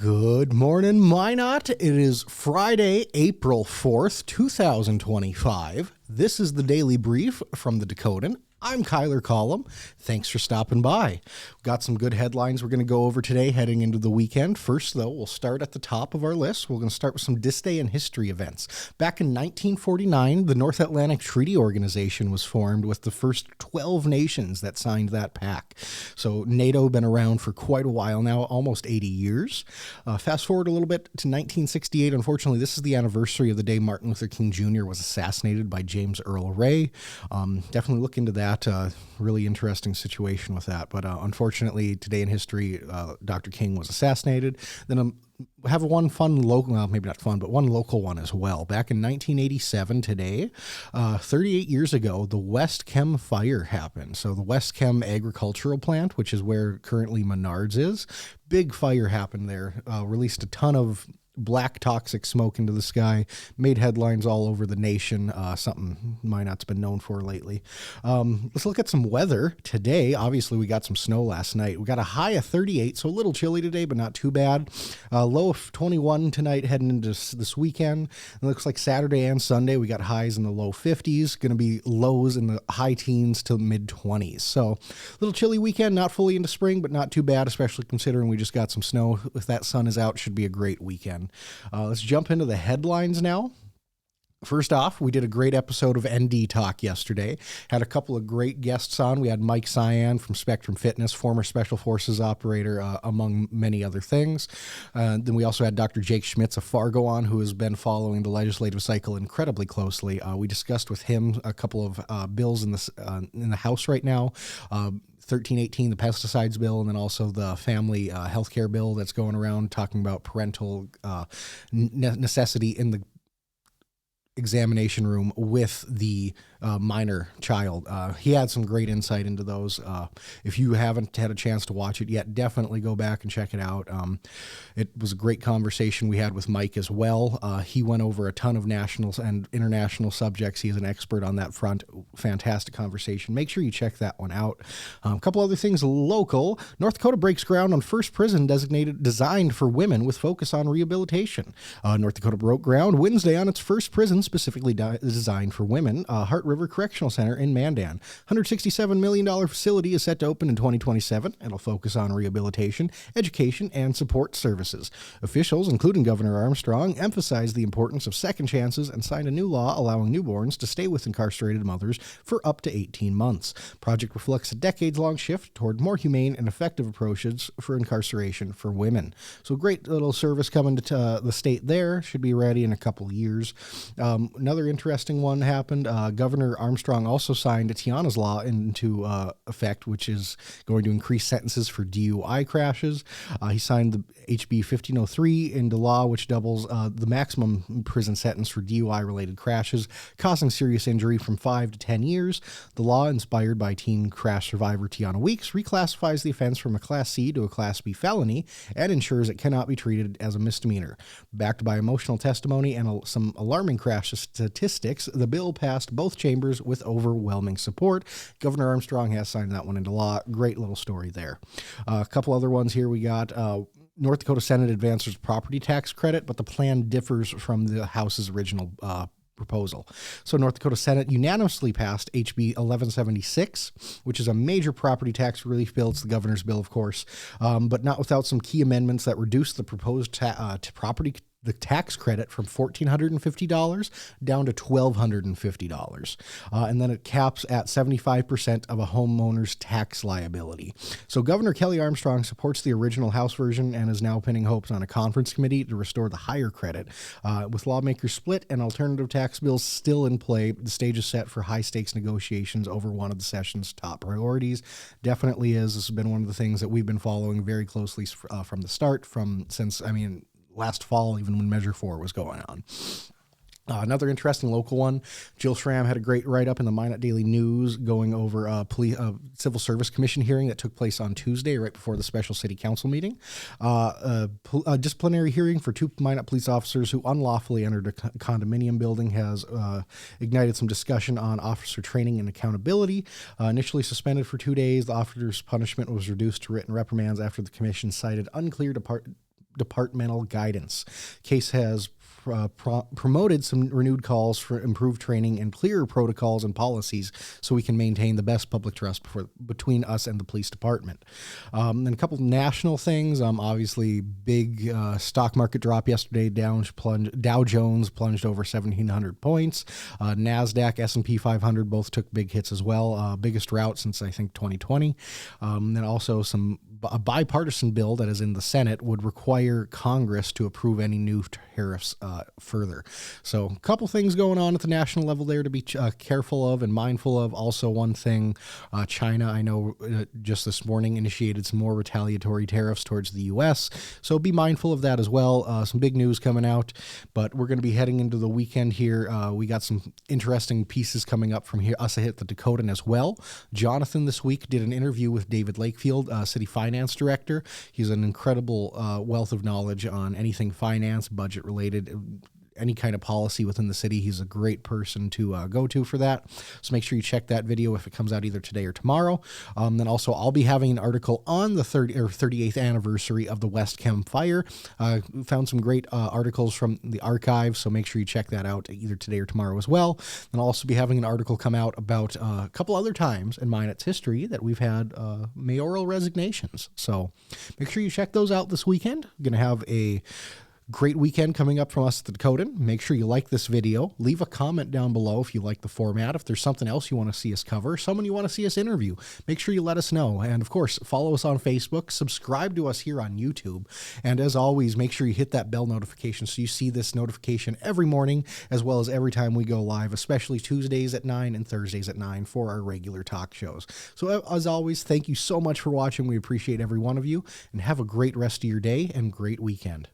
Good morning, Minot. It is Friday, April 4th, 2025. This is the Daily Brief from the Dakota. I'm Kyler Collum. Thanks for stopping by. We've got some good headlines we're going to go over today heading into the weekend. First, though, we'll start at the top of our list. We're going to start with some this day in history events. Back in 1949, the North Atlantic Treaty Organization was formed with the first 12 nations that signed that pact. So NATO been around for quite a while now, almost 80 years. Fast forward a little bit to 1968. Unfortunately, this is the anniversary of the day Martin Luther King Jr. was assassinated by James Earl Ray. Definitely look into that. Really interesting situation with that. But unfortunately, today in history, Dr. King was assassinated. Then have one fun local, well, maybe not fun, but one local one as well. Back in 1987 today, 38 years ago, the West Chem fire happened. So the West Chem agricultural plant, which is where currently Menards is, big fire happened there, released a ton of black toxic smoke into the sky, made headlines all over the nation, something Minot's been known for lately. Let's look at some weather today. Obviously, we got some snow last night. We got a high of 38, so a little chilly today, but not too bad. Low of 21 tonight heading into this weekend. It looks like Saturday and Sunday, we got highs in the low 50s, going to be lows in the high teens to mid 20s. So a little chilly weekend, not fully into spring, but not too bad, especially considering we just got some snow. If that sun is out, should be a great weekend. Let's jump into the headlines now. First off, we did a great episode of ND Talk yesterday. Had a couple of great guests on. We had Mike Sian from Spectrum Fitness, former Special Forces operator, among many other things. Then we also had Dr. Jake Schmitz of Fargo on, who has been following the legislative cycle incredibly closely. We discussed with him a couple of bills in the House right now. 1318, the pesticides bill, and then also the family health care bill that's going around talking about parental necessity in the examination room with the minor child. He had some great insight into those. If you haven't had a chance to watch it yet, definitely go back and check it out. It was a great conversation we had with Mike as well. He went over a ton of national and international subjects. He is an expert on that front. Fantastic conversation. Make sure you check that one out. A couple other things local. North Dakota breaks ground on first prison designed for women with focus on rehabilitation. North Dakota broke ground Wednesday on its first prison specifically designed for women. Heart River Correctional Center in Mandan. $167 million facility is set to open in 2027. It'll focus on rehabilitation, education, and support services. Officials, including Governor Armstrong, emphasized the importance of second chances and signed a new law allowing newborns to stay with incarcerated mothers for up to 18 months. Project reflects a decades-long shift toward more humane and effective approaches for incarceration for women. So great little service coming to the state there. Should be ready in a couple years. Another interesting one happened. Governor Armstrong also signed a Tyanna's law into effect, which is going to increase sentences for DUI crashes. He signed the HB 1503 into law, which doubles the maximum prison sentence for DUI-related crashes, causing serious injury from 5 to 10 years. The law, inspired by teen crash survivor Tyanna Weeks, reclassifies the offense from a Class C to a Class B felony and ensures it cannot be treated as a misdemeanor. Backed by emotional testimony and some alarming crash statistics, the bill passed both chambers with overwhelming support. Governor Armstrong has signed that one into law. Great little story there. A couple other ones here we got. North Dakota Senate advances property tax credit, but the plan differs from the House's original proposal. So North Dakota Senate unanimously passed HB 1176, which is a major property tax relief bill. It's the governor's bill, of course, but not without some key amendments that reduce the proposed the tax credit from $1,450 down to $1,250. And then it caps at 75% of a homeowner's tax liability. So Governor Kelly Armstrong supports the original House version and is now pinning hopes on a conference committee to restore the higher credit. With lawmakers split and alternative tax bills still in play, the stage is set for high-stakes negotiations over one of the session's top priorities. Definitely is. This has been one of the things that we've been following very closely from the start, since last fall, even when Measure 4 was going on. Another interesting local one, Jill Schramm had a great write-up in the Minot Daily News going over a Civil Service Commission hearing that took place on Tuesday, right before the special city council meeting. A disciplinary hearing for 2 Minot police officers who unlawfully entered a condominium building has ignited some discussion on officer training and accountability. Initially suspended for 2 days, the officer's punishment was reduced to written reprimands after the commission cited unclear departmental guidance. Case has promoted some renewed calls for improved training and clearer protocols and policies so we can maintain the best public trust between us and the police department. And a couple of national things. Obviously, big stock market drop yesterday. Dow Jones plunged over 1,700 points. NASDAQ, S&P 500 both took big hits as well. Biggest rout since, I think, 2020. And also a bipartisan bill that is in the Senate would require Congress to approve any new tariffs further. So a couple things going on at the national level there to be careful of and mindful of. Also, one thing, China, I know just this morning initiated some more retaliatory tariffs towards the U.S., so be mindful of that as well. Some big news coming out, but we're going to be heading into the weekend here. We got some interesting pieces coming up from here, us at the Dakota as well. Jonathan this week did an interview with David Lakefield, City Finance Director. He's an incredible wealth of knowledge on anything finance, budget related, any kind of policy within the city. He's a great person to go to for that. So make sure you check that video if it comes out either today or tomorrow. Then also I'll be having an article on the 38th anniversary of the West Chem fire. Found some great articles from the archive, so make sure you check that out either today or tomorrow as well. Then I'll also be having an article come out about a couple other times in Minot's history that we've had mayoral resignations. So make sure you check those out this weekend. I'm going to have a great weekend coming up from us at the Dakota. Make sure you like this video. Leave a comment down below if you like the format. If there's something else you want to see us cover, someone you want to see us interview, make sure you let us know. And of course, follow us on Facebook, subscribe to us here on YouTube. And as always, make sure you hit that bell notification so you see this notification every morning, as well as every time we go live, especially Tuesdays at 9 and Thursdays at 9 for our regular talk shows. So as always, thank you so much for watching. We appreciate every one of you, and have a great rest of your day and great weekend.